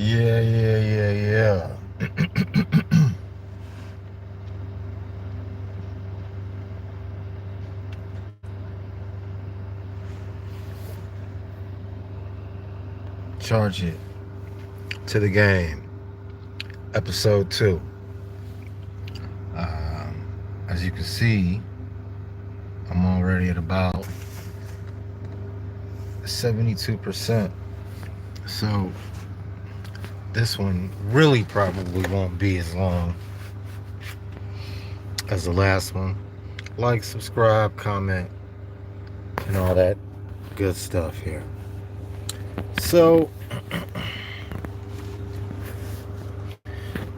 Yeah. Charge it to the game. Episode 2. As you can see, I'm already at about 72%. So this one really probably won't be as long as the last one. Like, subscribe, comment, and all that good stuff here. So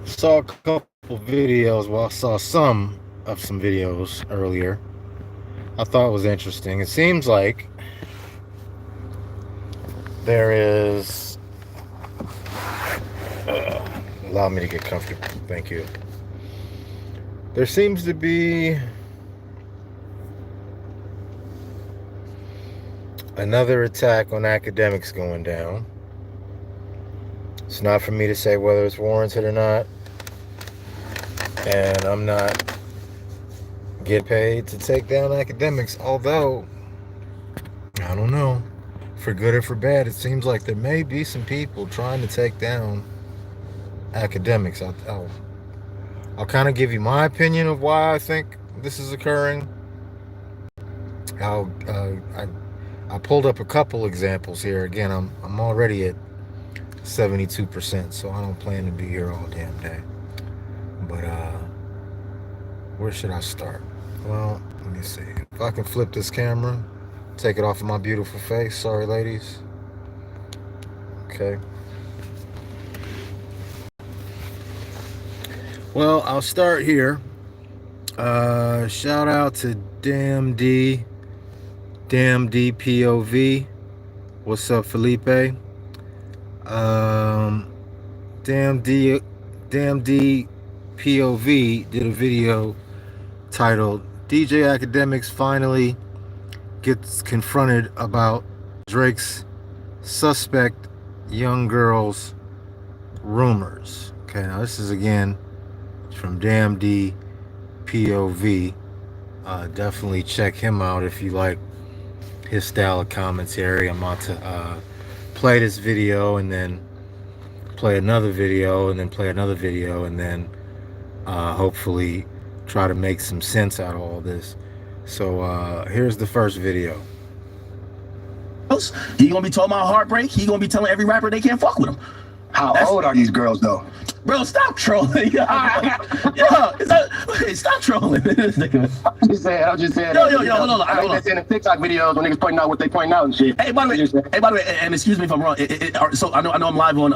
saw a couple videos. Well, I saw some videos earlier. I thought it was interesting. It seems like there is allow me to get comfortable. Thank you. There seems to be another attack on Akademiks going down. It's not for me to say whether it's warranted or not, and I'm not getting paid to take down Akademiks, although I don't know, for good or for bad, it seems like there may be some people trying to take down Akademiks. I'll kind of give you my opinion of why I think this is occurring. I pulled up a couple examples here. Again, I'm already at 72%, so I don't plan to be here all damn day. But where should I start? Well, let me see. If I can flip this camera, take it off of my beautiful face. Sorry, ladies. Okay. Well, I'll start here. Shout out to Damn D POV. What's up, Felipe? Damn D POV did a video titled DJ Akademiks finally gets confronted about Drake's suspect young girls rumors. Okay, now this is again from Damn D POV. Definitely check him out if you like his style of commentary. I'm about to play this video and then play another video and then play another video and then hopefully try to make some sense out of all this. So here's the first video. He gonna be talking about heartbreak. He gonna be telling every rapper they can't fuck with him. How old are these girls though? Bro, stop trolling. Stop trolling. I'm just saying. Yo, hold on. I ain't seeing the TikTok videos when niggas pointing out what they pointing out and shit. Hey, by the way, and excuse me if I'm wrong. So I know I'm live on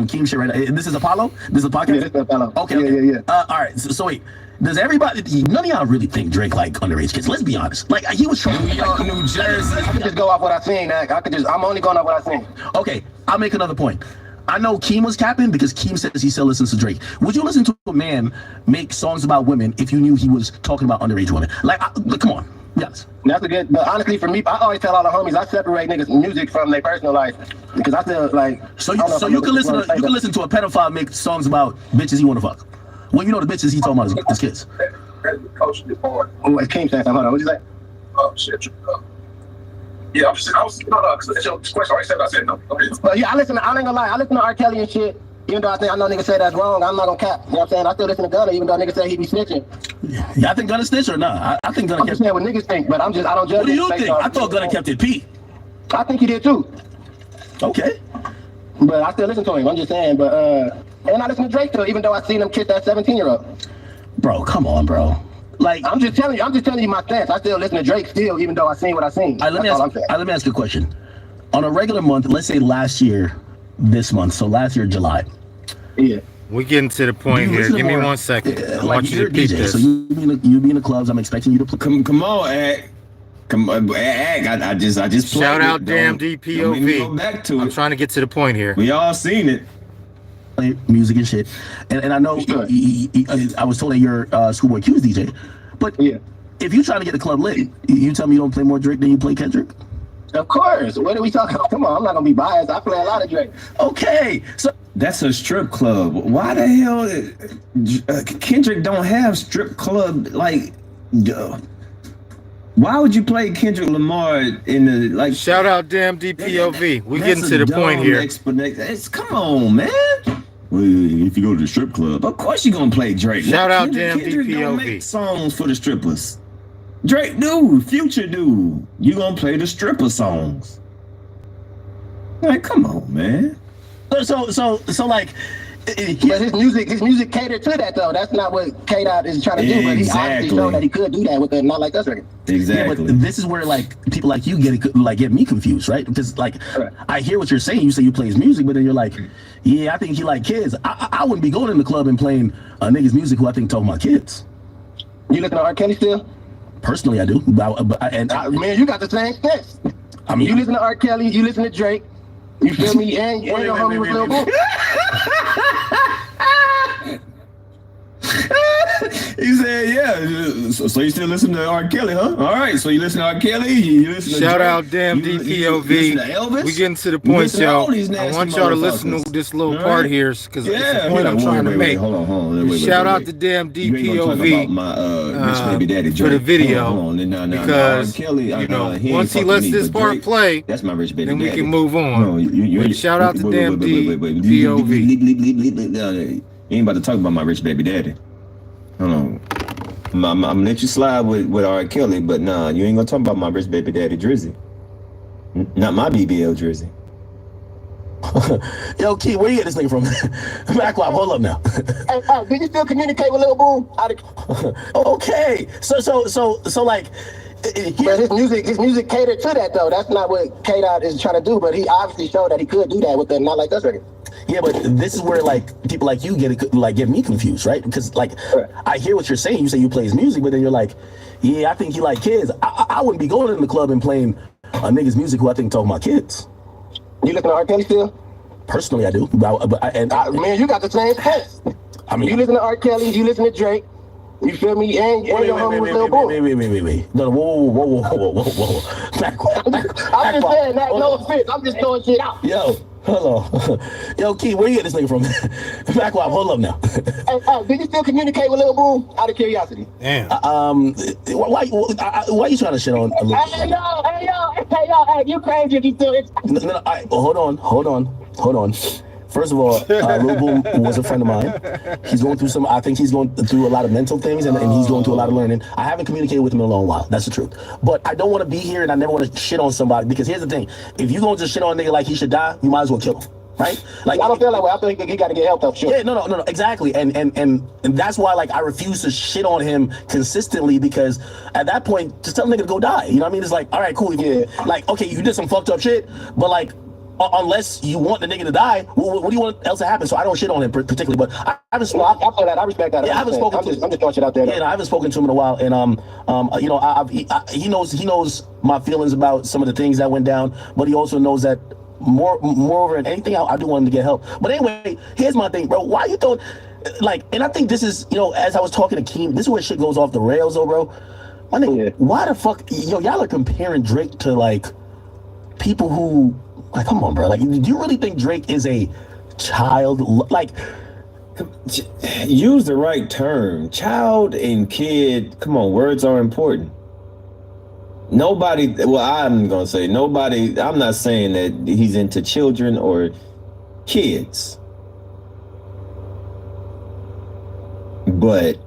Keem shit right now. This is Apollo. This is a podcast. Yeah, this is Apollo. Okay. Yeah. All right. So wait. Does everybody? None of y'all really think Drake like underage kids? Let's be honest. Like he was trying. New York, New Jersey. I could just go off what I seen. I'm only going off what I seen. Okay. I'll make another point. I know Keem was capping because Keem says he still listens to Drake. Would you listen to a man make songs about women if you knew he was talking about underage women? Like, come on. Yes. That's a good, but honestly, for me, I always tell all the homies, I separate niggas' music from their personal life because I feel like. So you can listen to a pedophile make songs about bitches he want to fuck. Well, you know the bitches he talking about is kids. Oh, it's Keem saying something. Hold on, what'd you say? Oh shit. Yeah, I was no, because your question already said what I said. No. Okay. But yeah, I ain't gonna lie, I listen to R. Kelly and shit. Even though I know niggas say that's wrong, I'm not gonna cap. You know what I'm saying? I still listen to Gunna, even though niggas say he be snitching. Yeah, I think Gunna snitch or not. I think Gunna I'm just saying what niggas think, but I don't judge. What do you think? I thought Gunna kept it P. I think he did too. Okay. But I still listen to him. I'm just saying, but and I listen to Drake too, even though I seen him kiss that 17-year-old. Bro, come on, bro. Like I'm just telling you my stance. I still listen to Drake still, even though I seen what I seen. Let me ask you a question. On a regular month, let's say last year, this month, so last year July. Yeah. We're getting to the point here. Give me 1 second. I want you to peep DJ, this. So you be in the clubs. I'm expecting you to play. Come on, Ag. Come on, Ag. I just Shout out Damn DPOV. Go back to I'm it. trying to get to the point here. We all seen it. Play music and shit, and I know I was told that you're Schoolboy Q's DJ, but yeah. If you trying to get the club lit, you tell me you don't play more Drake than you play Kendrick? Of course. What are we talking about? Come on, I'm not gonna be biased. I play a lot of Drake. Okay, so That's a strip club. Why the hell Kendrick don't have strip club like? Duh. Why would you play Kendrick Lamar in the like? Shout out damn DPOV. We getting to the point here. Come on, man. Well, if you go to the strip club, of course you're gonna play Drake. Shout out damn Kendrick don't DPOV. make songs for the strippers. Drake do, Future do. You gonna play the stripper songs? Like, come on, man. So like, But his music catered to that though. That's not what K-Dot is trying to do. But he obviously showed that he could do that with a Not Like Us record. Exactly. Yeah, but this is where like people like you get me confused, right? Because like I hear what you're saying. You say you play his music, but then you're like, yeah, I think he like kids. I wouldn't be going in the club and playing a nigga's music who I think talking about kids. You listen to R. Kelly still? Personally, I do. Man, you got the same sense. I mean, you listen to R. Kelly, you listen to Drake. You feel me? And your homie was Lil Boo. He said, yeah. So you still listen to R. Kelly, huh? All right. So you listen to R. Kelly. You listen to Shout Drake, out damn you DPOV. listen to Elvis. We getting to the point, y'all. I want y'all to listen to this little part here because it's the point I'm trying to make. Hold on. Shout out to damn DPOV my rich baby daddy for the video hold on. because Kelly, you know once he lets this part play, that's my rich baby then we daddy. can move on. But shout out to damn DPOV. You ain't about to talk about my rich baby daddy. Hold on. I'm gonna let you slide with R. Kelly, but nah, you ain't gonna talk about my rich baby daddy Drizzy. Not my BBL Drizzy. Yo, Key, where you get this nigga from? Backwap, hold up now. Hey, did you still communicate with Lil Boo? Okay, so like. But his music catered to that though. That's not what K-Dot is trying to do. But he obviously showed that he could do that with the Not Like Us record. Yeah, but this is where like people like you get me confused, right? Because like I hear what you're saying. You say you play his music, but then you're like, yeah, I think he like kids. I wouldn't be going in the club and playing a nigga's music who I think talking about kids. You listen to R. Kelly still? Personally, I do. Man, you got the same sense. I mean, you listen to R. Kelly, you listen to Drake. You feel me? And your homie was Lil Boo. Wait. No, whoa. I'm just saying that, no offense. I'm just throwing shit out. Yo, hello. Yo, Key, where you get this nigga from? Backwap, hold up now. Hey, did you still communicate with Lil Boo? Out of curiosity. Damn. Why you trying to shit on Lil Boo? Hey, you crazy if you still... No, hold on. First of all, Lil Boom was a friend of mine. He's going through I think he's going through a lot of mental things and he's going through a lot of learning. I haven't communicated with him in a long while. That's the truth. But I don't want to be here and I never want to shit on somebody because here's the thing. If you're going to shit on a nigga like he should die, you might as well kill him. Right? Like I don't feel that way. I feel he got to get help though. Sure. Yeah, no, exactly. And that's why like I refuse to shit on him consistently because at that point, just tell the nigga to go die. You know what I mean? It's like, all right, cool. Yeah. Like, okay, you did some fucked up shit, but like, unless you want the nigga to die, what do you want else to happen? So I don't shit on him particularly, but I haven't spoken. I feel that. I respect that. Yeah, I haven't spoken. I'm just throwing shit out there. Yeah, no, I haven't spoken to him in a while, and you know, he knows my feelings about some of the things that went down, but he also knows that moreover than anything, I do want him to get help. But anyway, here's my thing, bro. Why you don't like? And I think this is, you know, as I was talking to Keem, this is where shit goes off the rails, though, bro. My nigga, why the fuck, y'all are comparing Drake to like people who. Like, come on, bro. Like, do you really think Drake is a child? Like, use the right term. Child and kid. Come on, words are important. Nobody, well, I'm going to say nobody, I'm not saying that he's into children or kids. But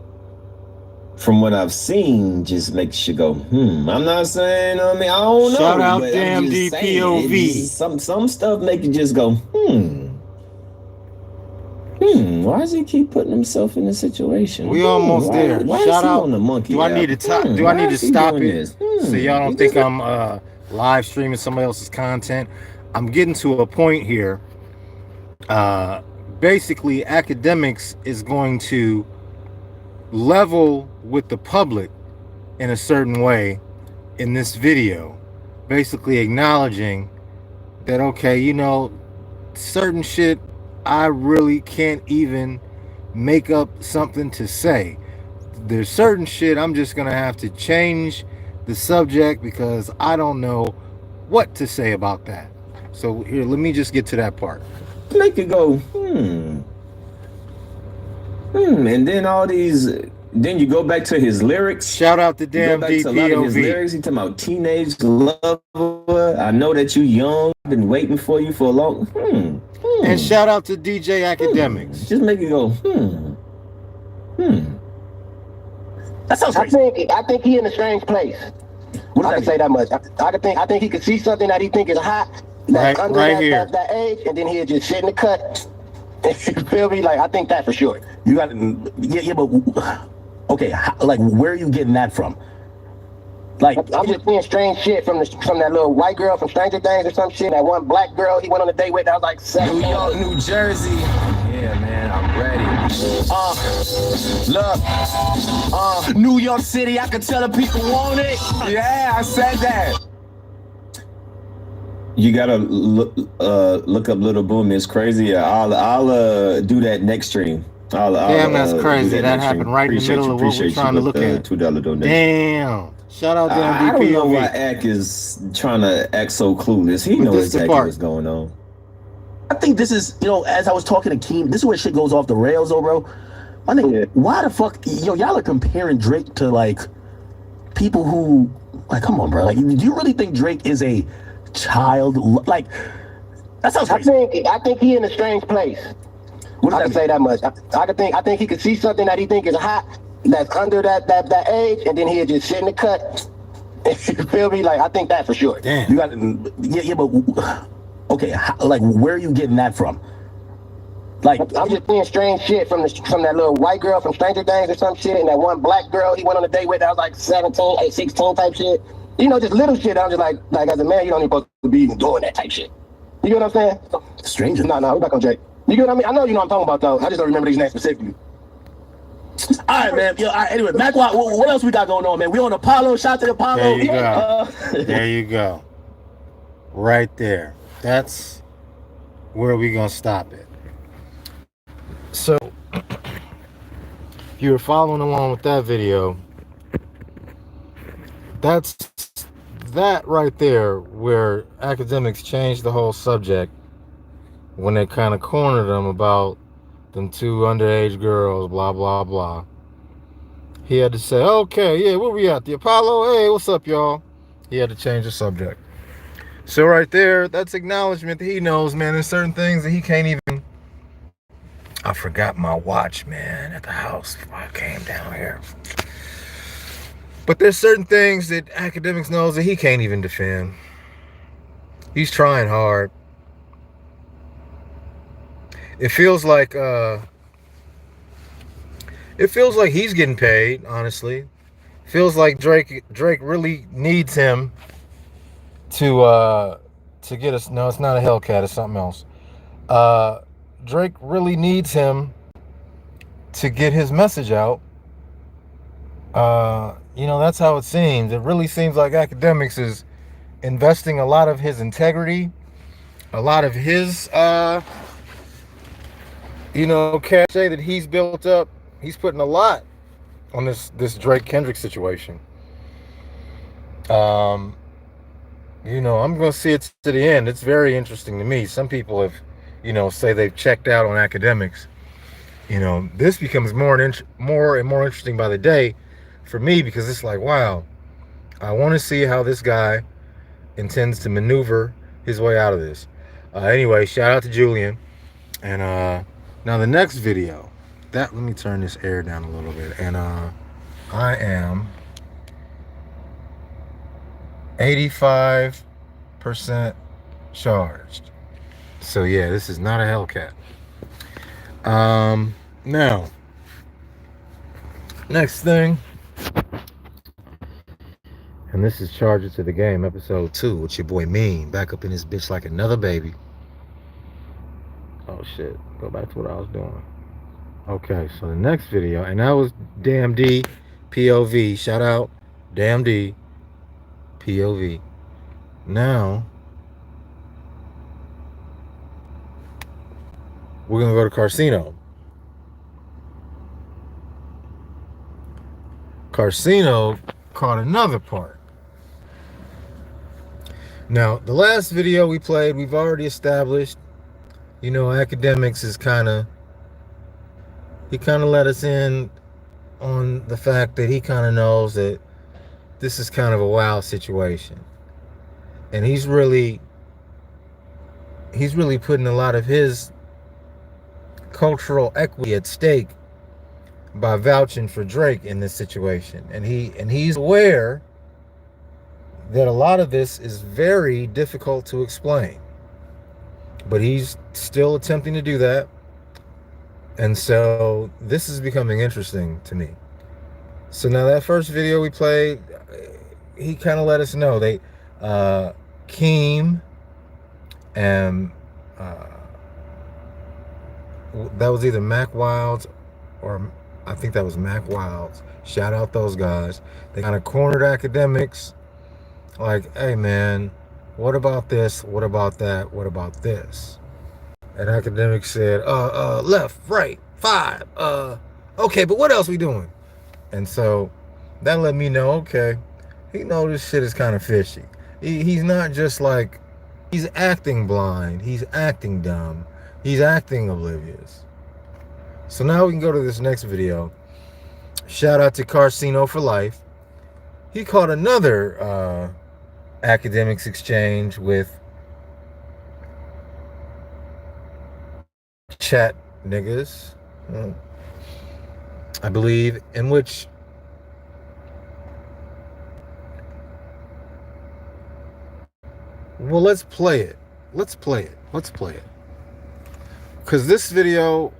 from what I've seen, just makes you go, I'm not saying, I don't know. Shout out damn DPOV. Some stuff make you just go, why does he keep putting himself in this situation? We almost there. Shout out on the monkey. Do I need to stop it so y'all don't think I'm live streaming somebody else's content? I'm getting to a point here. Basically, Akademiks is going to level with the public in a certain way in this video, basically acknowledging that, okay, you know, certain shit I really can't even make up something to say. There's certain shit I'm just gonna have to change the subject because I don't know what to say about that. So here, let me just get to that part. make it go, and then all these, then you go back to his lyrics. Shout out to You go damn back to a lot of his DPOV. lyrics. He talking about teenage lover. I know that you young. Been waiting for you for a long. And shout out to DJ Akademiks. Just make it go. That sounds crazy. I think he in a strange place. I can say that much. I think he could see something that he think is hot. That's under that age, and then he'll just sit in the cut. You feel me? Like, I think that for sure. You got, yeah, but okay, like, where are you getting that from? Like, I'm just seeing strange shit from that little white girl from Stranger Things or some shit. That one black girl he went on a date with that was like 7. New York, New Jersey. Yeah, man, I'm ready. look, New York City, I can tell the people want it. Yeah, I said that. You gotta look up Little Boom. It's crazy. I'll do that next stream. Damn, that's crazy. That happened right in the middle of what we're trying to look at. $2 donation. Damn. Shout out damn I don't know DPOV. why Ak is trying to act so clueless. He knows exactly what's going on. I think this is, as I was talking to Keem, this is where shit goes off the rails, though, bro. I think, why the fuck, y'all are comparing Drake to, like, people who, like, come on, bro. Like, do you really think Drake is a child? Like, that sounds crazy. I think he in a strange place. I can say that much. I think he could see something that he think is hot. That's under that age, and then he'll just sit in the cut. You feel me? Like, I think that for sure. Damn. You got, yeah, but okay, like, where are you getting that from? Like, I'm just seeing strange shit from that little white girl from Stranger Things or some shit, and that one black girl he went on a date with that was like 17, 16 type shit. Just little shit. I'm just like as a man, you don't even supposed to be even doing that type shit. You get what I'm saying? Stranger. No, we're back on Drake. You get what I mean? I know you know what I'm talking about though. I just don't remember these names specifically. All right, man. All right, anyway, Mac, what else we got going on, man? We on Apollo. Shout out to Apollo. There you go. There you go. Right there. That's where we gonna stop it. So, if you were following along with that video, that's that right there where Akademiks changed the whole subject when they kind of cornered them about them 2 underage girls, blah, blah, blah. He had to say, okay, yeah, where we at? The Apollo? Hey, what's up, y'all? He had to change the subject. So right there, that's acknowledgement that he knows, man, there's certain things that he can't even... I forgot my watch, man, at the house before I came down here. But there's certain things that Akademiks knows that he can't even defend. He's trying hard. It feels like he's getting paid, honestly. Feels like Drake really needs him to get us. No, it's not a Hellcat, it's something else. Drake really needs him to get his message out. That's how it seems. It really seems like Akademiks is investing a lot of his integrity, a lot of his cachet that he's built up. He's putting a lot on this Drake Kendrick situation. I'm gonna see it to the end. It's very interesting to me. Some people have, say they've checked out on Akademiks. This becomes more and more interesting by the day for me, because it's like, wow, I want to see how this guy intends to maneuver his way out of this. Anyway, shout out to Julian. And now the next video, let me turn this air down a little bit. And I am 85% charged. So yeah, this is not a Hellcat. Now, next thing, and this is Charge It to the Game, episode 2, with your boy Mean, back up in this bitch like another baby. Oh shit, go back to what I was doing. Okay, so the next video, and that was Damn D POV. Shout out Damn D POV. Now we're gonna go to Carcino. Carcino caught another part. Now, the last video we played, we've already established You know, Akademiks is he kind of let us in on the fact that he kind of knows that this is kind of a wild situation. And he's really putting a lot of his cultural equity at stake by vouching for Drake in this situation. And he's aware that a lot of this is very difficult to explain. But he's still attempting to do that. And so this is becoming interesting to me. So now that first video we played, he kind of let us know they Keem and that was either Mac Wilds or I think that was Mac Wilds. Shout out those guys. They kind of cornered Akademiks like, hey man, what about this? What about that? What about this? And Akademiks said, left, right, 5. Okay, but what else we doing? And so that let me know, okay, he knows this shit is kind of fishy. He's not just like, he's acting blind, he's acting dumb, he's acting oblivious. So now we can go to this next video. Shout out to Carcino for life. He caught another Akademiks exchange with chat niggas, I believe, in which well, let's play it. Because this video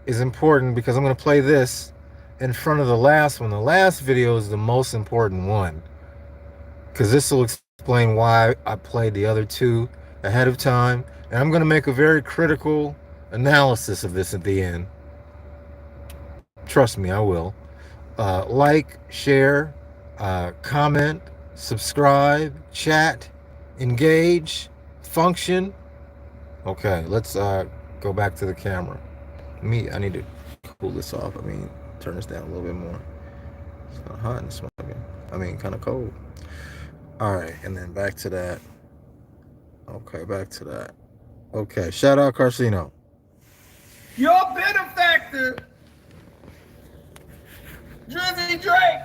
is important because I'm going to play this in front of the last one. The last video is the most important one because this will explain why I played the other two ahead of time. And I'm going to make a very critical analysis of this at the end. Trust me, I will. Like, share, comment, subscribe, chat, engage, function. Okay, let's go back to the camera. I need to cool this off. Turn this down a little bit more. It's kind of hot and smoking. Kind of cold. All right, and then back to that. Okay, back to that. Okay, shout out Carcino. Your benefactor, Drizzy Drake,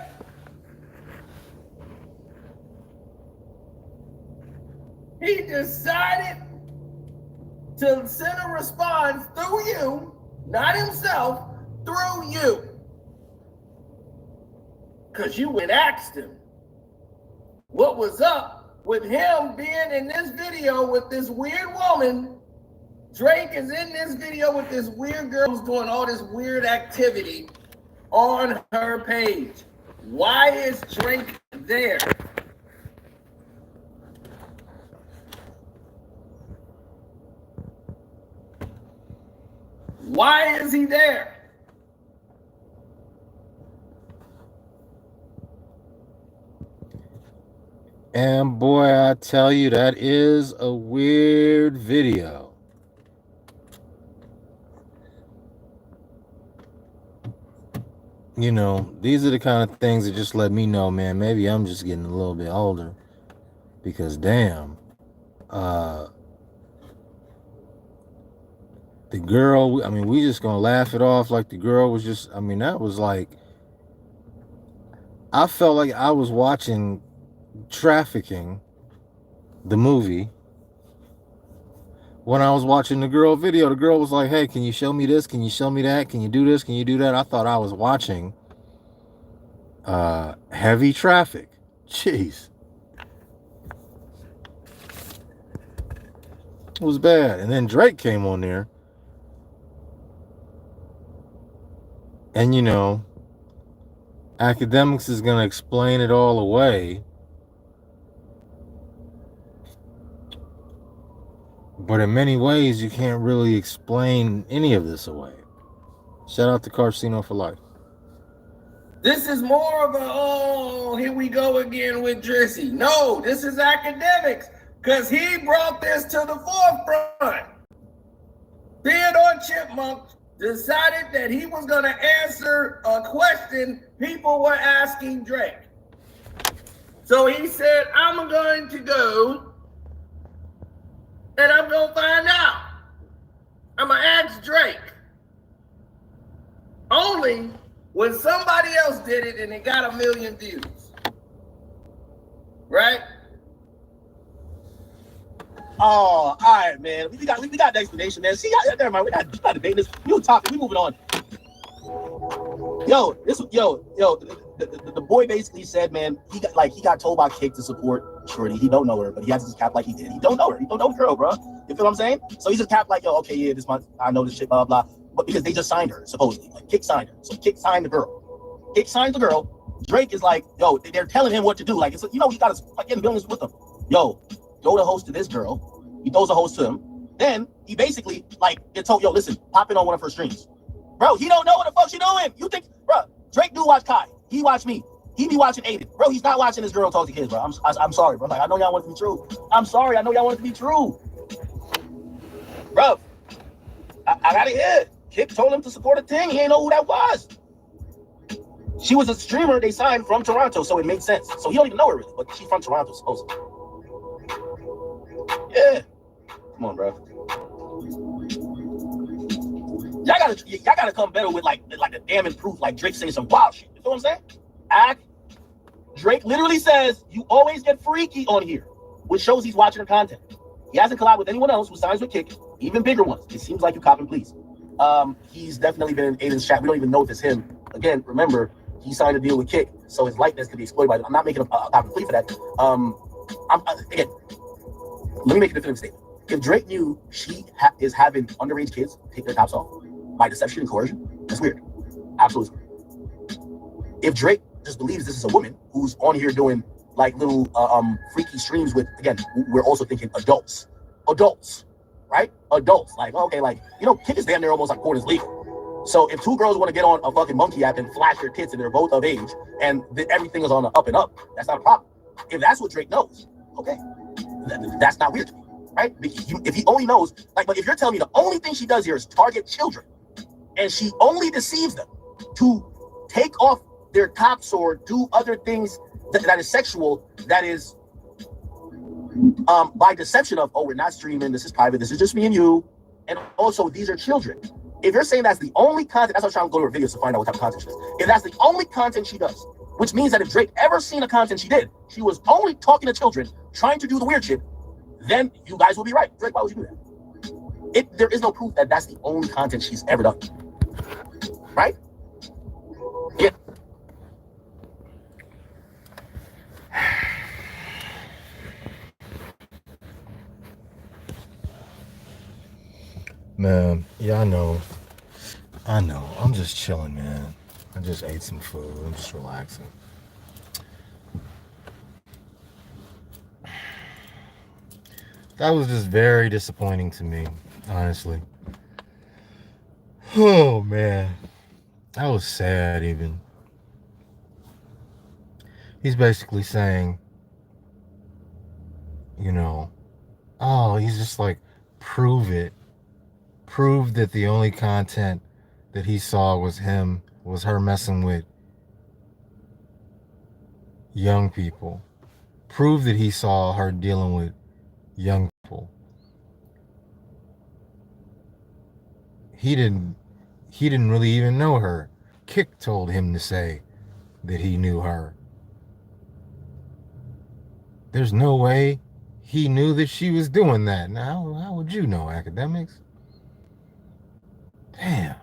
he decided to send a response through you, not himself, through you. Because you went asked him what was up with him being in this video with this weird woman. Drake is in this video with this weird girl who's doing all this weird activity on her page. Why is Drake there? Why is he there? And boy, I tell you, that is a weird video. You know, these are the kind of things that just let me know, man, maybe I'm just getting a little bit older. Because damn, the girl, we just gonna laugh it off like the girl was just, that was like, I felt like I was watching Trafficking, the movie, when I was watching the girl video. The girl was like, hey, can you show me this? Can you show me that? Can you do this? Can you do that? I thought I was watching Heavy Traffic. Jeez. It was bad. And then Drake came on there. And, you know, Akademiks is going to explain it all away. But in many ways, you can't really explain any of this away. Shout out to Carcino for life. This is more of a, oh, here we go again with Drizzy. No, this is Akademiks, because he brought this to the forefront. Theodore Chipmunk decided that he was going to answer a question people were asking Drake. So he said, I'm going to go and I'm going to find out. I'ma ask Drake. Only when somebody else did it and it got 1 million views. Right? Oh, all right, man. We got the explanation, man. See, never mind. We got to debate this. New topic. We moving on. The boy basically said, man, he got told by Kick to support Shorty. He don't know her, but he has this cap like he did. He don't know her. He don't know the girl, bro. You feel what I'm saying? So he's just cap like, yo, okay, yeah, this month I know this shit, blah blah. But because they just signed her, supposedly, like Kick signed her. So Kick signed the girl. Kick signed the girl. Drake is like, yo, they're telling him what to do. Like, it's he got to like in business with them. Yo, throw the host to this girl. He throws a host to him. Then he basically like gets told, yo, listen, pop in on one of her streams. Bro, he don't know what the fuck she doing. You think, bro, Drake do watch Kai. He watch me. He be watching Aiden. Bro, he's not watching this girl talk to kids, bro. I'm sorry, bro. Like, I know y'all want it to be true. I'm sorry. I know y'all want it to be true. Bro, I gotta hear it. Kick told him to support a thing. He ain't know who that was. She was a streamer they signed from Toronto, so it made sense. So he don't even know her really, but she's from Toronto, supposedly. Yeah. Come on, bro. Y'all gotta come better with like the damning proof, like Drake saying some wild shit. You know what I'm saying? Drake literally says you always get freaky on here, which shows he's watching the content. He hasn't collabed with anyone else who signs with Kick, even bigger ones. It seems like you cop and please. He's definitely been in Aiden's chat. We don't even know if it's him. Again, remember, he signed a deal with Kick, so his likeness could be exploited by them. I'm not making a cop and plea for that. Again, let me make a definitive statement. If Drake knew she is having underage kids take their tops off by deception and coercion, that's weird. Absolutely. If Drake just believes this is a woman who's on here doing like little freaky streams with, again, we're also thinking adults, right? Adults, like, okay, like, Kick is damn near almost like porn is legal. So if two girls want to get on a fucking monkey app and flash their tits and they're both of age and everything is on the up and up, that's not a problem. If that's what Drake knows, okay, that's not weird to me. Right? If he only knows, like, but if you're telling me the only thing she does here is target children, and she only deceives them to take off their tops or do other things that is sexual, that is by deception of, oh, we're not streaming, this is private, this is just me and you, and also these are children. If you're saying that's the only content, that's what I'm trying to go to her videos to find out what type of content she does. If that's the only content she does, which means that if Drake ever seen a content she did, she was only talking to children, trying to do the weird shit, then you guys will be right. Drake, why would you do that? There is no proof that that's the only content she's ever done. Right? Yeah. Man, yeah, I know. I'm just chilling, man. I just ate some food. I'm just relaxing. That was just very disappointing to me, honestly. Oh, man. That was sad, even. He's basically saying, he's just like, prove it. Prove that the only content that he saw was her messing with young people. Prove that he saw her dealing with young people. He didn't really even know her. Kick told him to say that he knew her. There's no way he knew that she was doing that. Now, how would you know, Akademiks? Damn.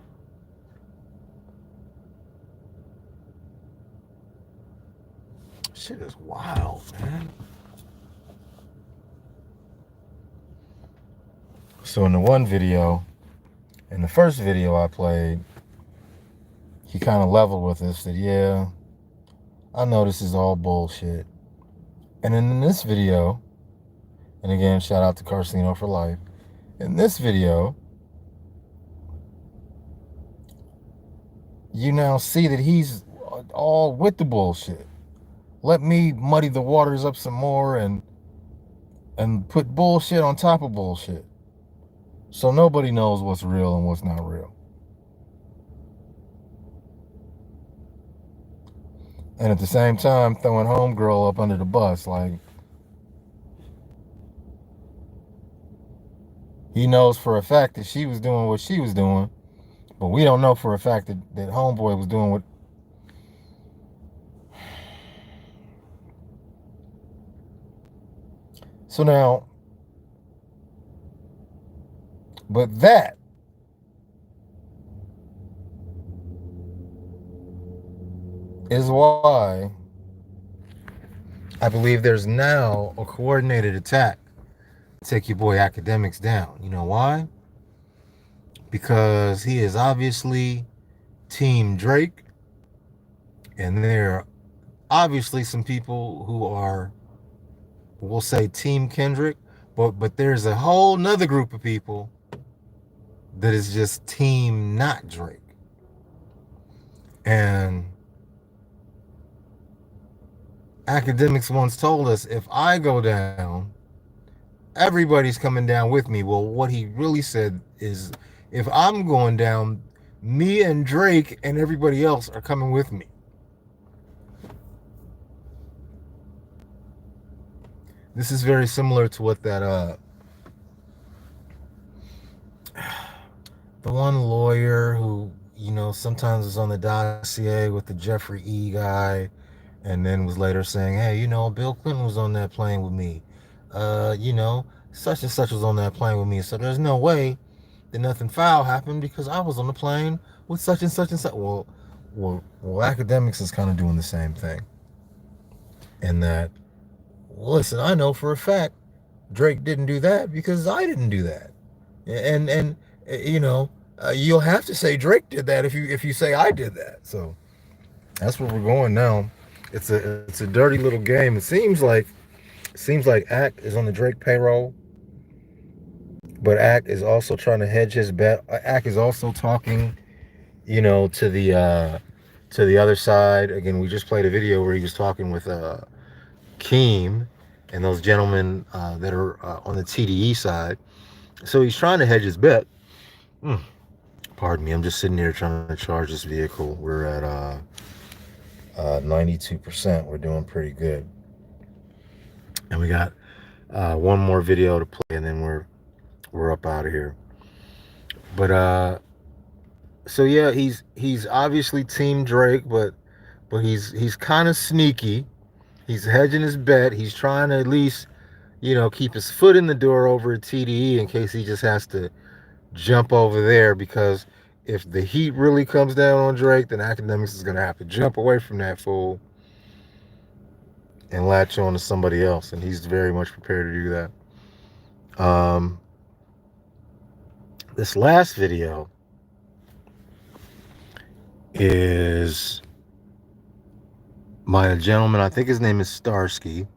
Shit is wild, man. So in the first video I played, he kind of leveled with us that, yeah, I know this is all bullshit. And then in this video, and again, shout out to Carcino for life. In this video, you now see that he's all with the bullshit. Let me muddy the waters up some more and put bullshit on top of bullshit. So nobody knows what's real and what's not real. And at the same time, throwing homegirl up under the bus, like, He knows for a fact that she was doing what she was doing, but we don't know for a fact that homeboy was doing what. So now, but that is why I believe there's now a coordinated attack to take your boy Akademiks down. You know why? Because he is obviously Team Drake, and there are obviously some people who are, we'll say, Team Kendrick, but there's a whole nother group of people that is just Team not Drake. And Akademiks once told us, if I go down, everybody's coming down with me. Well, what he really said is, if I'm going down, me and Drake and everybody else are coming with me. This is very similar to what that the one lawyer who, you know, sometimes is on the dossier with the Jeffrey E. guy, and then was later saying, hey, you know, Bill Clinton was on that plane with me. You know, such and such was on that plane with me. So there's no way that nothing foul happened because I was on the plane with such and such and such. Well, Akademiks is kind of doing the same thing. And that, listen, I know for a fact Drake didn't do that because I didn't do that. And you know, you'll have to say Drake did that if you say I did that. So that's where we're going now. It's a dirty little game. It seems like Ak is on the Drake payroll, but Ak is also trying to hedge his bet. Ak is also talking, you know, to the other side. Again, we just played a video where he was talking with Keem and those gentlemen that are on the TDE side. So he's trying to hedge his bet. Pardon me, I'm just sitting here trying to charge this vehicle. We're at 92%. We're doing pretty good. And we got one more video to play, and then we're up out of here. But so yeah, he's obviously Team Drake, but he's kind of sneaky. He's hedging his bet. He's trying to at least, you know, keep his foot in the door over at TDE in case he just has to jump over there, because if the heat really comes down on Drake, then Akademiks is going to have to jump away from that fool and latch on to somebody else, and he's very much prepared to do that. This last video is by a gentleman, I think his name is Starsky,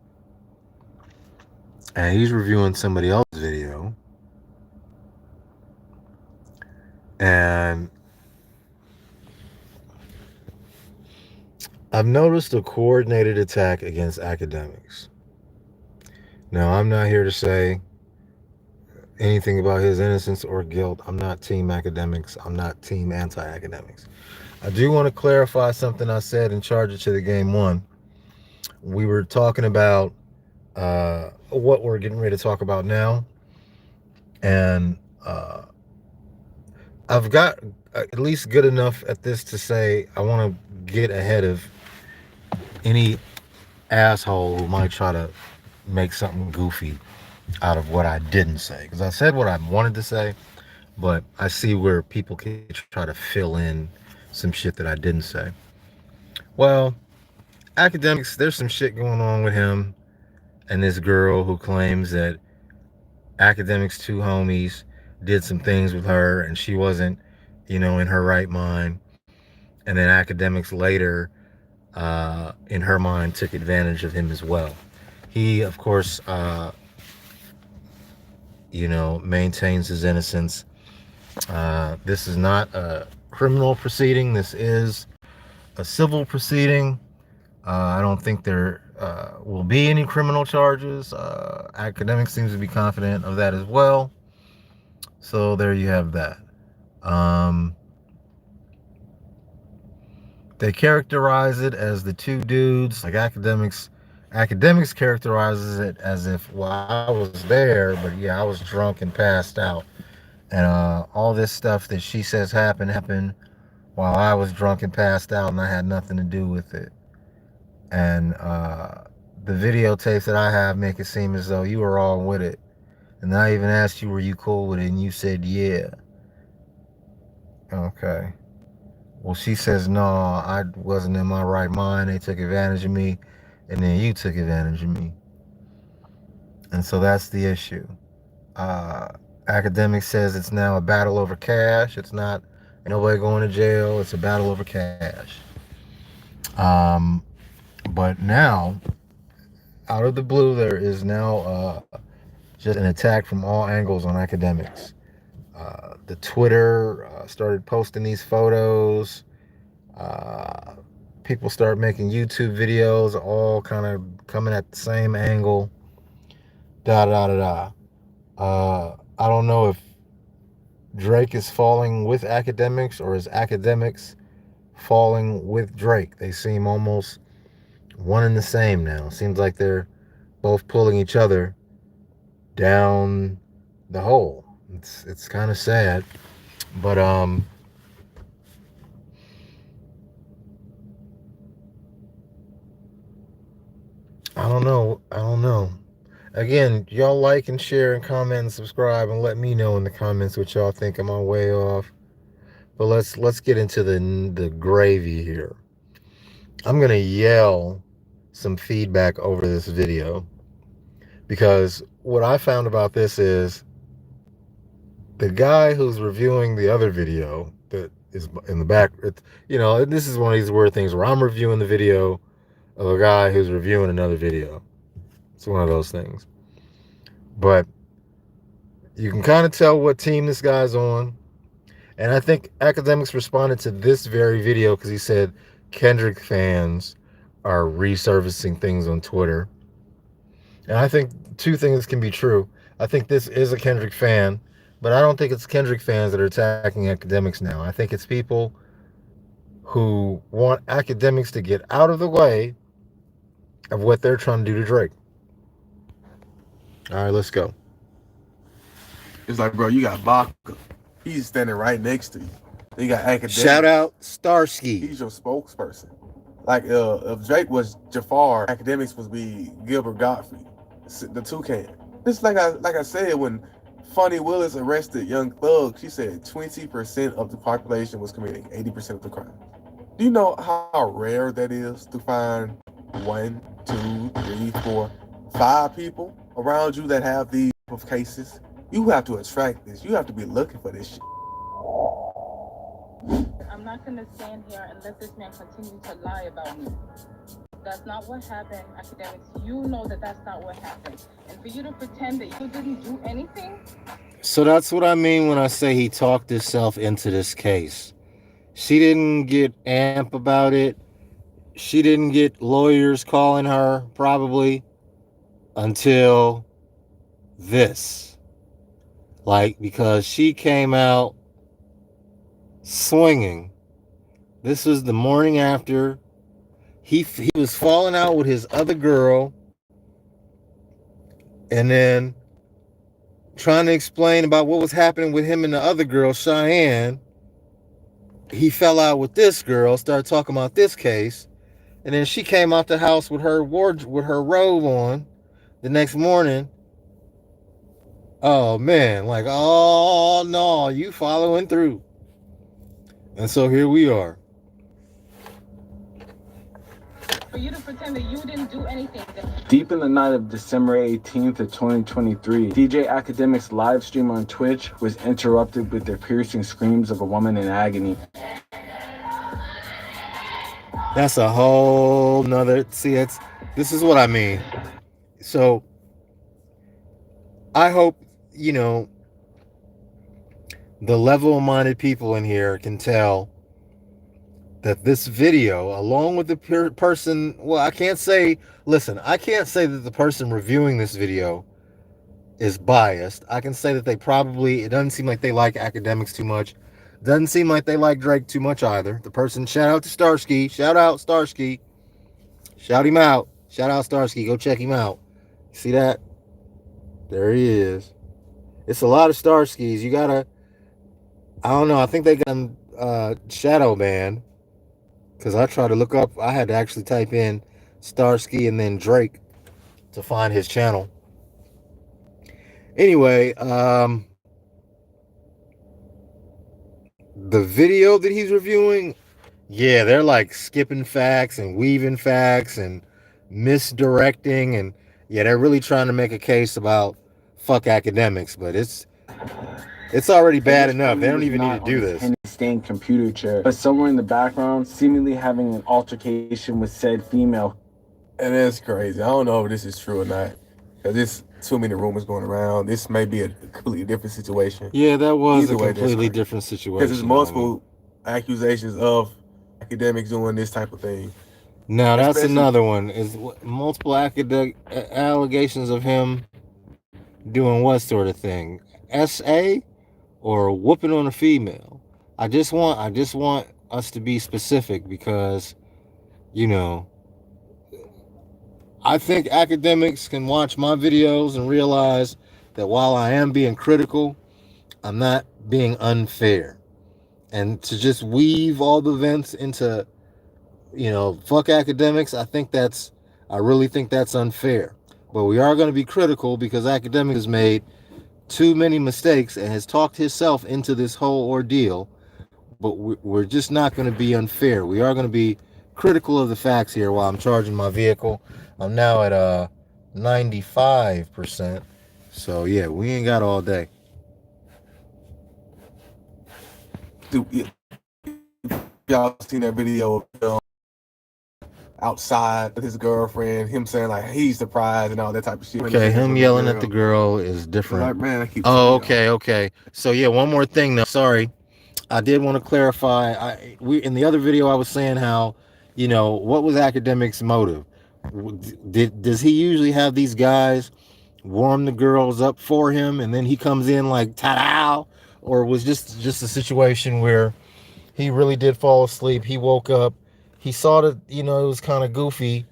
and he's reviewing somebody else's video. And I've noticed a coordinated attack against Akademiks. Now, I'm not here to say anything about his innocence or guilt. I'm not Team Akademiks. I'm not Team Anti-Akademiks. I do want to clarify something I said in Charge It to the Game 1. We were talking about what we're getting ready to talk about now. And I've got at least good enough at this to say I want to get ahead of any asshole who might try to make something goofy out of what I didn't say. Because I said what I wanted to say, but I see where people can try to fill in some shit that I didn't say. Well, Akademiks, there's some shit going on with him and this girl who claims that Akademiks' two homies did some things with her and she wasn't, you know, in her right mind. And then Akademiks later, in her mind, took advantage of him as well. He, of course, you know, maintains his innocence. This is not a criminal proceeding. This is a civil proceeding. I don't think there will be any criminal charges. Akademiks seems to be confident of that as well. So there you have that. They characterize it as the two dudes, like Akademiks Academics characterizes it as if, well, I was there, but yeah, I was drunk and passed out. And all this stuff that she says happened while I was drunk and passed out, and I had nothing to do with it. And the videotapes that I have make it seem as though you were all with it. And I even asked you, were you cool with it? And you said, yeah. Okay. Well, she says, no, I wasn't in my right mind. They took advantage of me. And then you took advantage of me. And so that's the issue. Akademiks says it's now a battle over cash. It's not nobody going to jail. It's a battle over cash. But now, out of the blue, there is now just an attack from all angles on Akademiks. The Twitter started posting these photos. People start making YouTube videos, all kind of coming at the same angle. I don't know if Drake is falling with Akademiks or is Akademiks falling with Drake. They seem almost one and the same now. Seems like they're both pulling each other down the hole. It's kind of sad, but I don't know. Again, y'all like and share and comment and subscribe and let me know in the comments what y'all think. Am I way off? But let's get into the gravy here. I'm gonna yell some feedback over this video because what I found about this is the guy who's reviewing the other video that is in the back. This is one of these weird things where I'm reviewing the video of a guy who's reviewing another video. It's one of those things. But you can kind of tell what team this guy's on. And I think Akademiks responded to this very video because he said Kendrick fans are resurfacing things on Twitter. And I think two things can be true. I think this is a Kendrick fan, but I don't think it's Kendrick fans that are attacking Akademiks now. I think it's people who want Akademiks to get out of the way of what they're trying to do to Drake. All right, let's go. It's like, bro, you got Baka. He's standing right next to you. Then you got Akademiks. Shout out Starsky. He's your spokesperson. Like, if Drake was Jafar, Akademiks would be Gilbert Gottfried, the Toucan. Just like I said, when Funny Willis arrested Young Thug, she said 20% of the population was committing 80% of the crime. Do you know how rare that is to find 1, 2, 3, 4, 5 people around you that have these of cases? You have to attract this. You have to be looking for this shit. I'm not going to stand here and let this man continue to lie about me. That's not what happened, Akademiks. You know that that's not what happened. And for you to pretend that you didn't do anything? So that's what I mean when I say he talked himself into this case. She didn't get amp about it. She didn't get lawyers calling her, probably, until this. Because she came out swinging. This was the morning after. He was falling out with his other girl. And then trying to explain about what was happening with him and the other girl, Cheyenne. He fell out with this girl, started talking about this case. And then she came out the house with her robe on the next morning. Oh man, oh no, you following through. And so here we are. For you to pretend that you didn't do anything. Deep in the night of December 18th of 2023, DJ Akademiks' live stream on Twitch was interrupted with the piercing screams of a woman in agony. That's a whole nother, this is what I mean. So I hope, the level-minded people in here can tell that this video, along with the person, I can't say that the person reviewing this video is biased. I can say that it doesn't seem like they like Akademiks too much. Doesn't seem like they like Drake too much either. The person, shout out Starsky, shout him out. Shout out Starsky. Go check him out. See that? There he is. It's a lot of Starskys. You gotta. I don't know. I think they got him shadow banned because I tried to look up. I had to actually type in Starsky and then Drake to find his channel. Anyway, the video that he's reviewing, yeah, they're like skipping facts and weaving facts and misdirecting, and yeah, they're really trying to make a case about fuck academics, but it's already bad enough. They don't even need to do this. Stained computer chair, but somewhere in the background, seemingly having an altercation with said female. And that's crazy. I don't know if this is true or not, because there's too many rumors going around. This may be a completely different situation. Yeah, that was Either a way, completely different situation. Because there's multiple accusations of academics doing this type of thing. Now that's another one. Is multiple allegations of him doing what sort of thing? SA or whooping on a female? I just want us to be specific because, you know, I think academics can watch my videos and realize that while I am being critical, I'm not being unfair. And to just weave all the events into, you know, fuck academics, I really think that's unfair. But we are going to be critical because academics has made too many mistakes and has talked himself into this whole ordeal. But we're just not going to be unfair. We are going to be critical of the facts here while I'm charging my vehicle. I'm now at 95%. So yeah, we ain't got all day. Dude, y'all seen that video of outside with his girlfriend, him saying like he's the prize and all that type of shit. Okay, him yelling at the girl is different. Like, man, I keep okay. So yeah, one more thing though. Sorry, I did want to clarify. In the other video I was saying how, you know, what was academics' motive? Does he usually have these guys warm the girls up for him and then he comes in like ta-da, or was just a situation where he really did fall asleep? He woke up, he saw that, you know, it was kind of goofy,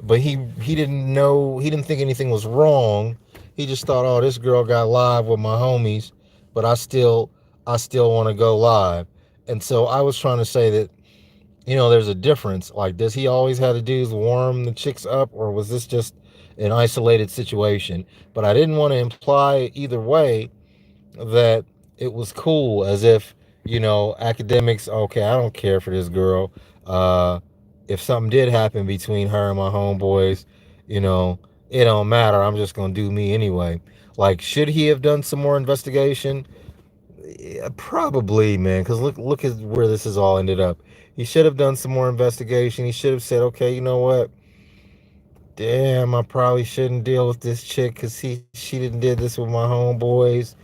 but he didn't know, he didn't think anything was wrong. He just thought, oh, this girl got live with my homies, but I still want to go live. And so I was trying to say that, you know, there's a difference. Like, does he always have to do is warm the chicks up, or was this just an isolated situation? But I didn't want to imply either way that it was cool, as if, you know, academics, okay, I don't care for this girl. If something did happen between her and my homeboys, you know, it don't matter. I'm just going to do me anyway. Like, should he have done some more investigation? Yeah, probably, man, because look at where this has all ended up. He should have done some more investigation. He should have said, okay, you know what? Damn, I probably shouldn't deal with this chick because she didn't did this with my homeboys.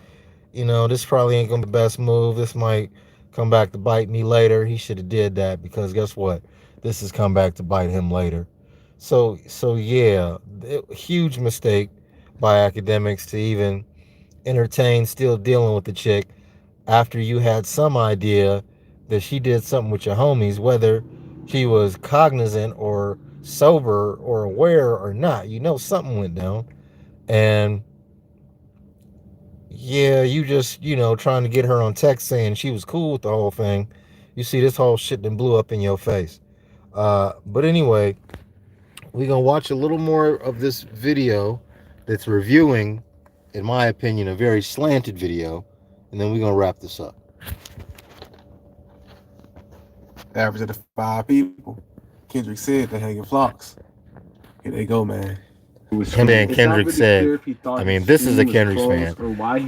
You know, this probably ain't gonna be the best move. This might come back to bite me later. He should have did that because guess what? This has come back to bite him later. So yeah, huge mistake by academics to even entertain still dealing with the chick after you had some idea that she did something with your homies, whether she was cognizant or sober or aware or not. You know something went down. And yeah, you just, you know, trying to get her on text saying she was cool with the whole thing. You see this whole shit then blew up in your face. But anyway, we're going to watch a little more of this video that's reviewing, in my opinion, a very slanted video. And then we're going to wrap this up. Average of the 5 people. Kendrick said they're hanging flocks. Here they go, man. And then Kendrick said, I mean, this is a Kendrick fan.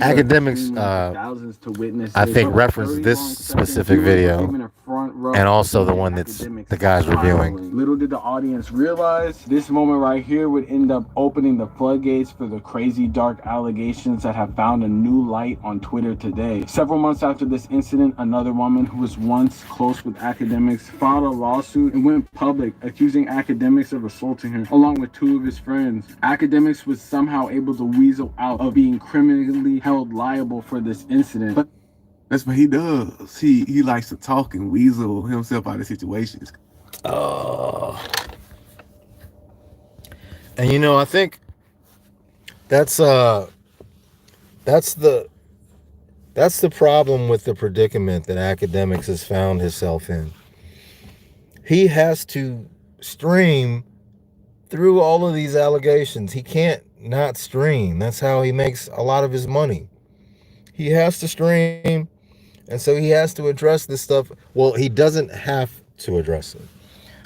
Academics, I think, referenced this specific video and also the one that's the guy's reviewing. Little did the audience realize this moment right here would end up opening the floodgates for the crazy dark allegations that have found a new light on Twitter today. Several months after this incident, another woman who was once close with Academics filed a lawsuit and went public accusing Academics of assaulting her along with 2 of his friends. Academics was somehow able to weasel out of being criminally held liable for this incident. But that's what he does. He likes to talk and weasel himself out of situations. And you know, I think that's the problem with the predicament that Akademiks has found himself in. He has to stream through all of these allegations. He can't not stream. That's how he makes a lot of his money. He has to stream, and so he has to address this stuff. Well, he doesn't have to address it.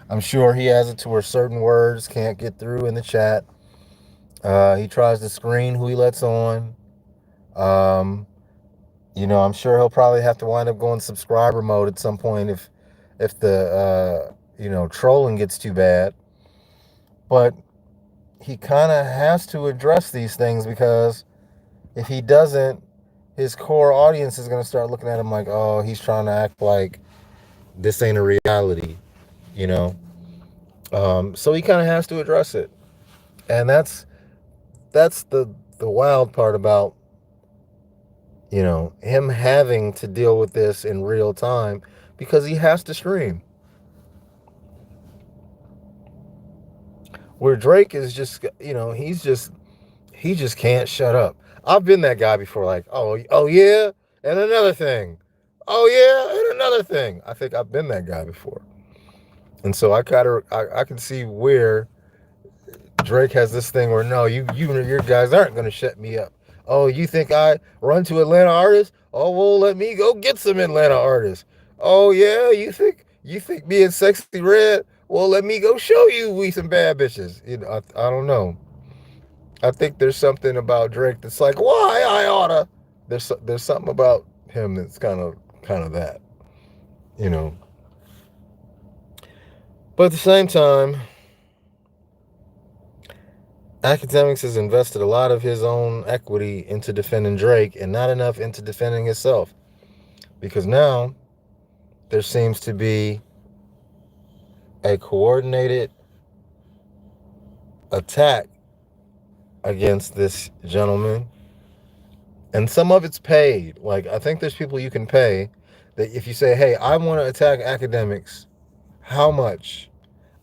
I'm sure he has it to where certain words can't get through in the chat. He tries to screen who he lets on. You know, I'm sure he'll probably have to wind up going subscriber mode at some point if the trolling gets too bad. But he kind of has to address these things, because if he doesn't, his core audience is going to start looking at him like, oh, he's trying to act like this ain't a reality, you know. So he kind of has to address it, and that's the wild part about, you know, him having to deal with this in real time, because he has to stream. Where Drake is just, you know, he just can't shut up. I've been that guy before, like, oh yeah, and another thing. Oh yeah, and another thing. I think I've been that guy before. And so I can see where Drake has this thing where, no, your guys aren't going to shut me up. Oh, you think I run to Atlanta artists? Oh, well, let me go get some Atlanta artists. Oh yeah, you think me and Sexy Red? Well, let me go show you we some bad bitches. You know, I don't know. I think there's something about Drake that's like, why I oughta. There's something about him that's kind of that, you know. But at the same time, Akademiks has invested a lot of his own equity into defending Drake and not enough into defending himself. Because now there seems to be a coordinated attack against this gentleman. And some of it's paid. Like, I think there's people you can pay that if you say, hey, I want to attack Akademiks, how much?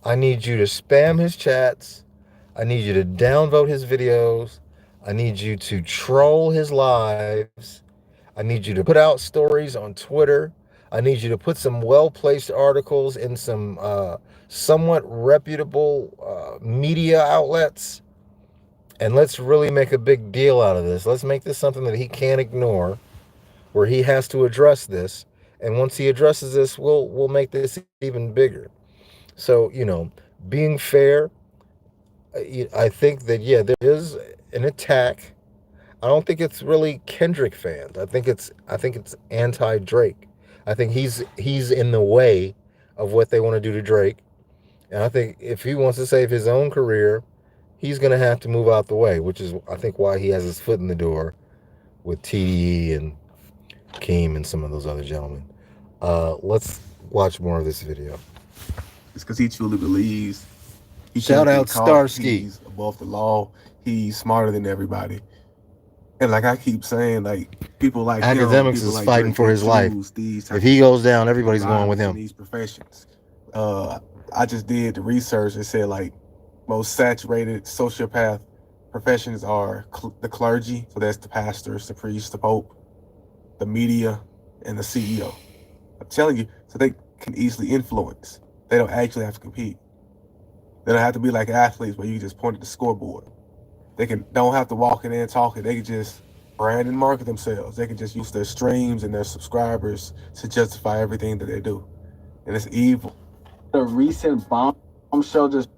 I need you to spam his chats. I need you to downvote his videos. I need you to troll his lives. I need you to put out stories on Twitter. I need you to put some well-placed articles in some somewhat reputable media outlets. And let's really make a big deal out of this. Let's make this something that he can't ignore, where he has to address this. And once he addresses this, we'll make this even bigger. So, you know, being fair, I think that, yeah, there is an attack. I don't think it's really Kendrick fans. I think it's anti-Drake. I think he's in the way of what they want to do to Drake. And I think if he wants to save his own career, he's going to have to move out the way, which is, I think, why he has his foot in the door with TDE and Keem and some of those other gentlemen. Let's watch more of this video. It's because he truly believes. Shout out Starsky. He's above the law. He's smarter than everybody. And like I keep saying, like people like Akademiks is fighting for his life. If he goes down, everybody's going with him. These professions. I just did the research and said like most saturated sociopath professions are the clergy. So that's the pastors, the priests, the pope, the media, and the CEO. I'm telling you, so they can easily influence. They don't actually have to compete. They don't have to be like athletes where you just point at the scoreboard. They don't have to walk in there and talk it. They can just brand and market themselves. They can just use their streams and their subscribers to justify everything that they do. And it's evil. The recent bombshell just...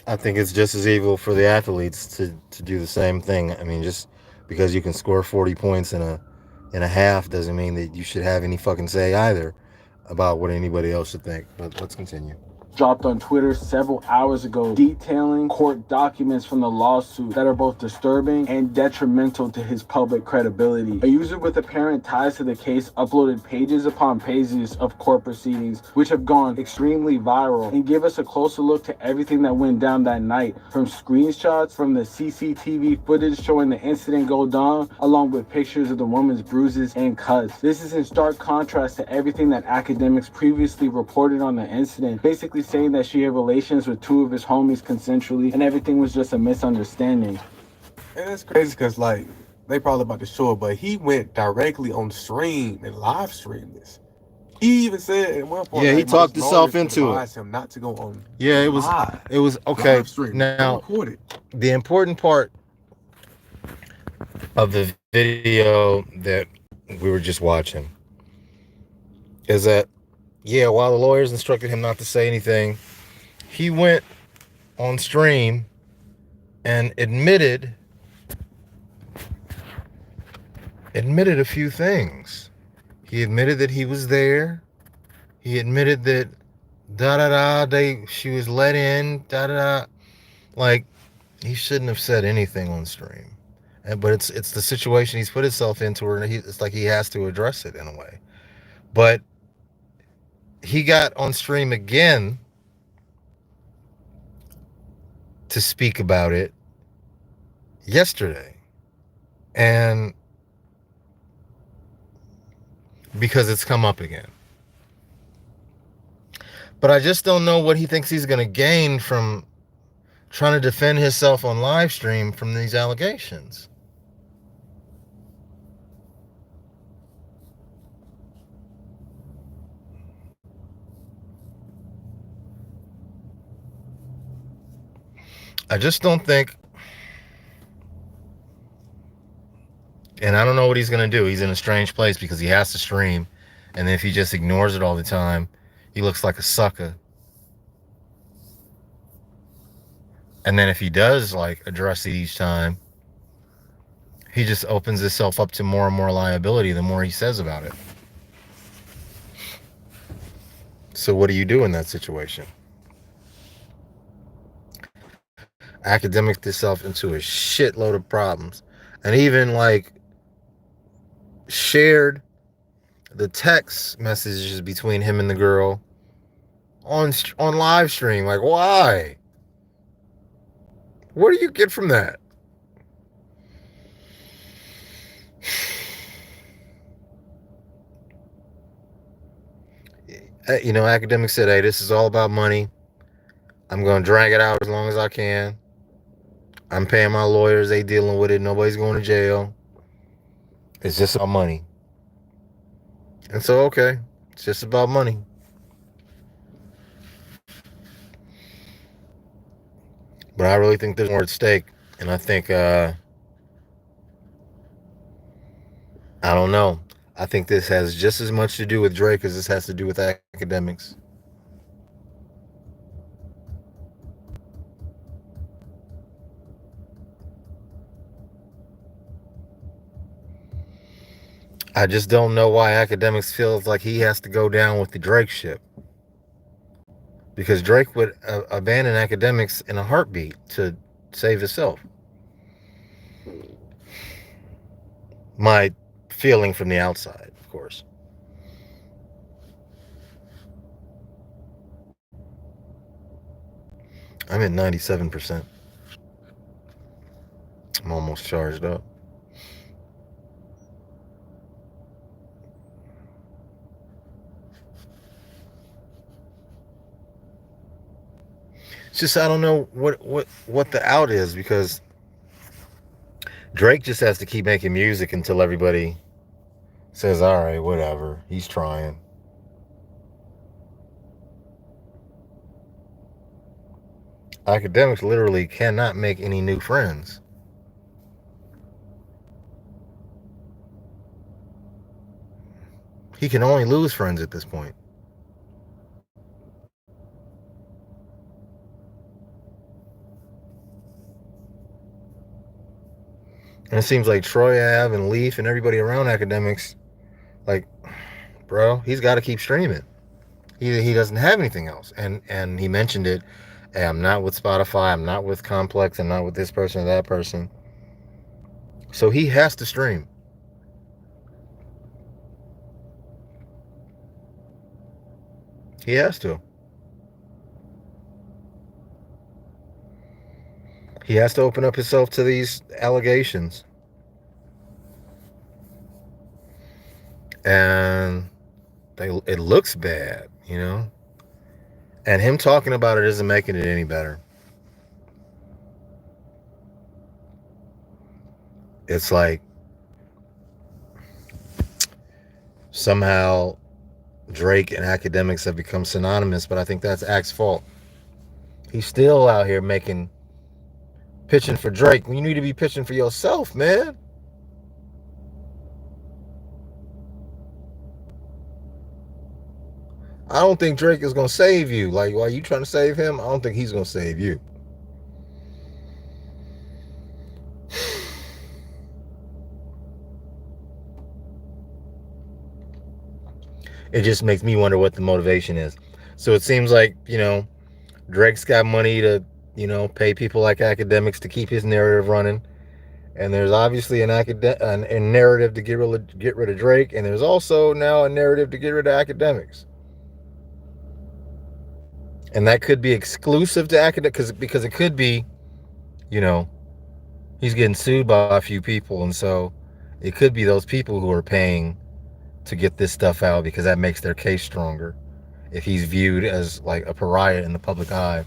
I think it's just as evil for the athletes to do the same thing. I mean, just because you can score 40 points in a half doesn't mean that you should have any fucking say either about what anybody else should think. But let's continue. Dropped on Twitter several hours ago detailing court documents from the lawsuit that are both disturbing and detrimental to his public credibility. A user with apparent ties to the case uploaded pages upon pages of court proceedings which have gone extremely viral and give us a closer look to everything that went down that night, from screenshots from the CCTV footage showing the incident go down, along with pictures of the woman's bruises and cuts. This is in stark contrast to everything that Akademiks previously reported on the incident, basically saying that she had relations with 2 of his homies consensually, and everything was just a misunderstanding. And it's crazy because, like, they probably about to show it, but he went directly on stream and live streamed this. He even said at one point, Yeah, he like, talked his himself lawyers into it. advised him not to go on. Yeah, it was okay. Live stream, Now, recorded. the important part of the video that we were just watching is that, yeah, while the lawyers instructed him not to say anything, he went on stream and admitted a few things. He admitted that he was there. He admitted that she was let in, like, he shouldn't have said anything on stream. But it's the situation he's put himself into, and it's like he has to address it in a way. But he got on stream again to speak about it yesterday. And because it's come up again. But I just don't know what he thinks he's going to gain from trying to defend himself on live stream from these allegations. I just don't think, and I don't know what he's going to do. He's in a strange place because he has to stream, and if he just ignores it all the time, he looks like a sucker. And then if he does, like, address it each time, he just opens himself up to more and more liability the more he says about it. So what do you do in that situation? Akademiks himself into a shitload of problems, and even, like, shared the text messages between him and the girl on live stream. Like, why? What do you get from that? You know, Akademiks said, hey, this is all about money. I'm going to drag it out as long as I can. I'm paying my lawyers. They dealing with it. Nobody's going to jail. It's just about money. And so, okay, it's just about money. But I really think there's more at stake. And I think, I don't know. I think this has just as much to do with Drake as this has to do with Akademiks. I just don't know why Akademiks feels like he has to go down with the Drake ship. Because Drake would abandon Akademiks in a heartbeat to save himself. My feeling from the outside, of course. I'm at 97%. I'm almost charged up. It's just, I don't know what the out is, because Drake just has to keep making music until everybody says, all right, whatever, he's trying. Akademiks literally cannot make any new friends. He can only lose friends at this point. And it seems like Troy Ave and Leaf and everybody around Akademiks, like, bro, he's got to keep streaming. He doesn't have anything else. And he mentioned it. Hey, I'm not with Spotify. I'm not with Complex. I'm not with this person or that person. So he has to stream. He has to. He has to open up himself to these allegations. And it looks bad, you know? And him talking about it isn't making it any better. It's like somehow Drake and Akademiks have become synonymous, but I think that's Ak's fault. He's still out here pitching for Drake when you need to be pitching for yourself, man. I don't think Drake is going to save you. Like, while you trying to save him, I don't think he's going to save you. It just makes me wonder what the motivation is. So it seems like, Drake's got money to, pay people like Akademiks to keep his narrative running. And there's obviously a narrative to get rid of Drake. And there's also now a narrative to get rid of Akademiks. And that could be exclusive to Akademiks because it could be, he's getting sued by a few people. And so it could be those people who are paying to get this stuff out because that makes their case stronger. If he's viewed as like a pariah in the public eye,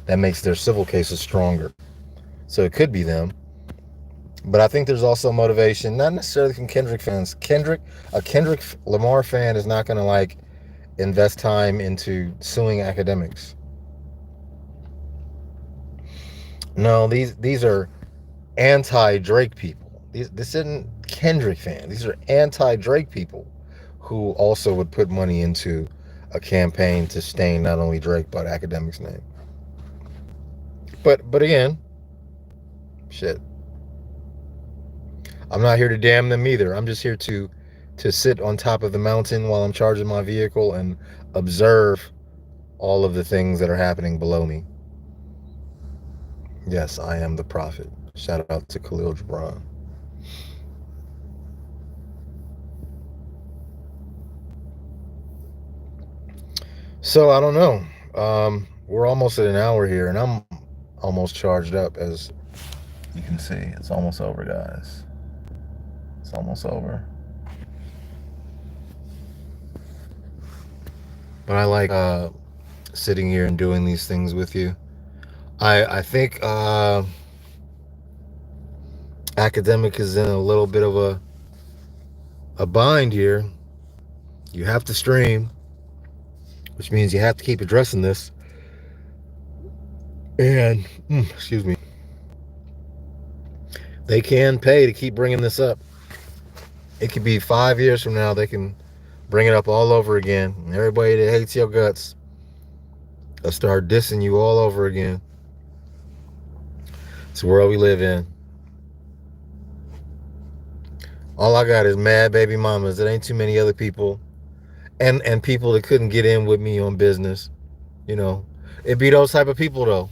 that makes their civil cases stronger. So it could be them. But I think there's also motivation, not necessarily from Kendrick fans. A Kendrick Lamar fan is not going to invest time into suing Akademiks. No, these are anti-Drake people. This isn't Kendrick fans. These are anti-Drake people who also would put money into a campaign to stain not only Drake but Akademiks' name. But again, shit. I'm not here to damn them either. I'm just here to sit on top of the mountain while I'm charging my vehicle and observe all of the things that are happening below me. Yes, I am the prophet. Shout out to Khalil Gibran. So I don't know. We're almost at an hour here, and I'm almost charged up, as you can see. It's almost over, guys. It's almost over. But I like sitting here and doing these things with you. I think Akademiks is in a little bit of a bind here. You have to stream, which means you have to keep addressing this. And, excuse me, they can pay to keep bringing this up. It could be 5 years from now, they can bring it up all over again. And everybody that hates your guts will start dissing you all over again. It's the world we live in. All I got is mad baby mamas. It ain't too many other people. And people that couldn't get in with me on business. It be those type of people, though.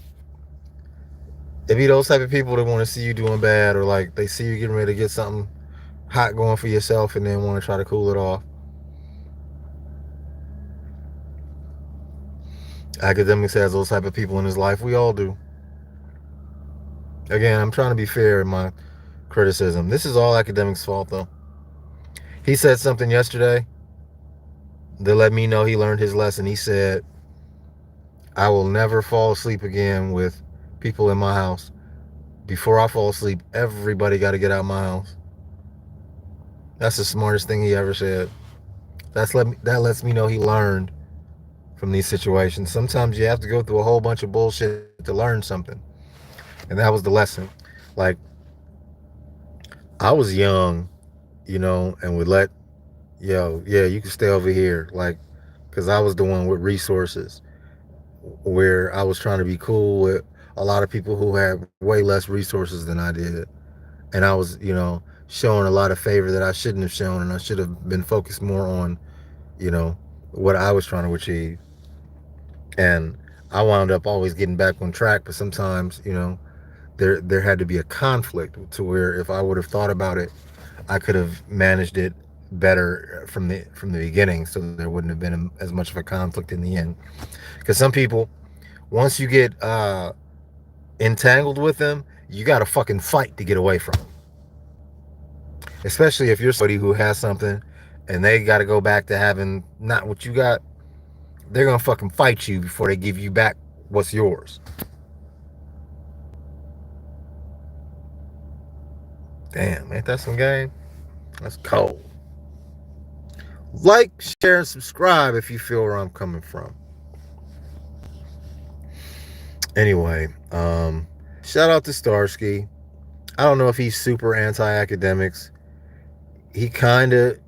It be those type of people that want to see you doing bad, or like they see you getting ready to get something hot going for yourself and then want to try to cool it off. Akademiks has those type of people in his life. We all do. Again, I'm trying to be fair in my criticism. This is all Akademiks' fault, though. He said something yesterday that let me know he learned his lesson. He said, I will never fall asleep again with people in my house. Before I fall asleep, everybody got to get out of my house. That's the smartest thing he ever said. That lets me know he learned from these situations. Sometimes you have to go through a whole bunch of bullshit to learn something. And that was the lesson. Like, I was young, and would let, you can stay over here. Like, because I was the one with resources, where I was trying to be cool with a lot of people who had way less resources than I did. And I was, showing a lot of favor that I shouldn't have shown, and I should have been focused more on, what I was trying to achieve. And I wound up always getting back on track, but sometimes, there had to be a conflict to where if I would have thought about it, I could have managed it better from the beginning, so there wouldn't have been as much of a conflict in the end. Because some people, once you get entangled with them, you got to fucking fight to get away from them. Especially if you're somebody who has something and they got to go back to having not what you got, they're gonna fucking fight you before they give you back what's yours. Damn, ain't that some game? That's cold. Like, share, and subscribe if you feel where I'm coming from. Anyway, shout out to Starsky. I don't know if he's super anti-academics. He kind of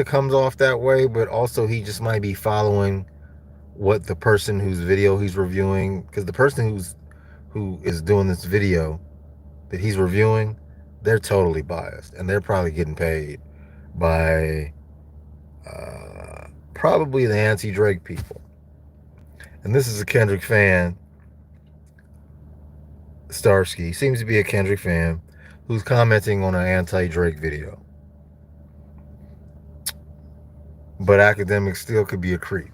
comes off that way, but also he just might be following what the person whose video he's reviewing, because the person who is doing this video that he's reviewing, they're totally biased, and they're probably getting paid by probably the anti-Drake people. And this is a Kendrick fan. Starsky seems to be a Kendrick fan who's commenting on an anti-Drake video. But Akademiks still could be a creep.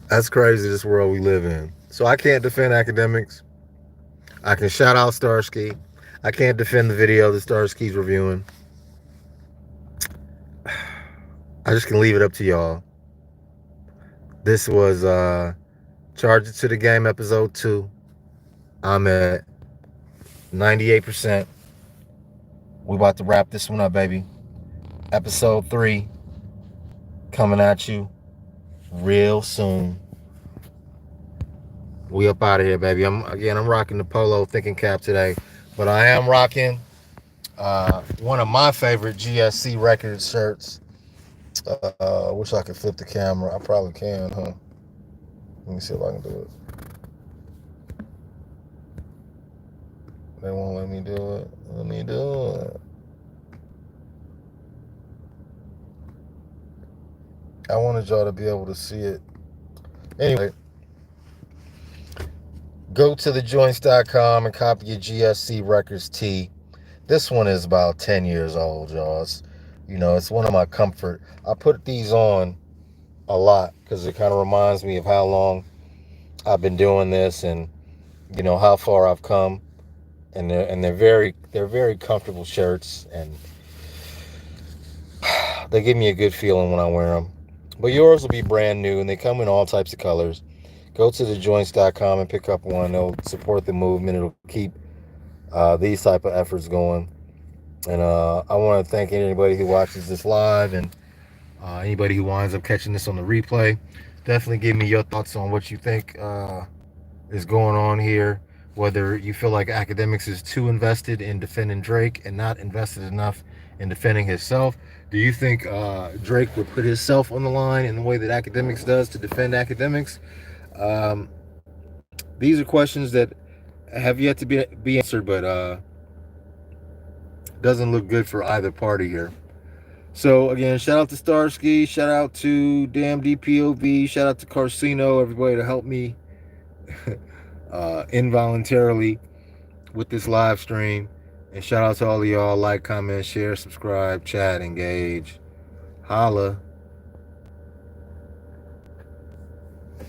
That's crazy, this world we live in. So I can't defend Akademiks. I can shout out Starsky. I can't defend the video that Starsky's reviewing. I just can leave it up to y'all. This was Charge It to the Game episode 2. I'm at 98%. We about to wrap this one up, baby. Episode 3 coming at you real soon. We up out of here, baby. I'm rocking the polo thinking cap today, but I am rocking one of my favorite GSC Records shirts. Wish I could flip the camera. I probably can, huh? Let me see if I can do it. They won't let me do it. Let me do it. I wanted y'all to be able to see it. Anyway, go to thejoints.com and copy your GSC Records tee. This one is about 10 years old, y'all. It's one of my comfort. I put these on a lot because it kind of reminds me of how long I've been doing this and how far I've come. And they're very comfortable shirts, and they give me a good feeling when I wear them. But yours will be brand new, and they come in all types of colors. Go to thejoints.com and pick up one. It'll support the movement. It'll keep these type of efforts going. And I want to thank anybody who watches this live, and anybody who winds up catching this on the replay. Definitely give me your thoughts on what you think is going on here. Whether you feel like Akademiks is too invested in defending Drake and not invested enough in defending himself. Do you think Drake would put himself on the line in the way that Akademiks does to defend Akademiks? These are questions that have yet to be answered, but doesn't look good for either party here. So again, shout out to Starsky, shout out to Damn DPOV, shout out to Carcino, everybody to help me involuntarily with this live stream. And shout out to all of y'all. Like, comment, share, subscribe, chat, engage. Holla.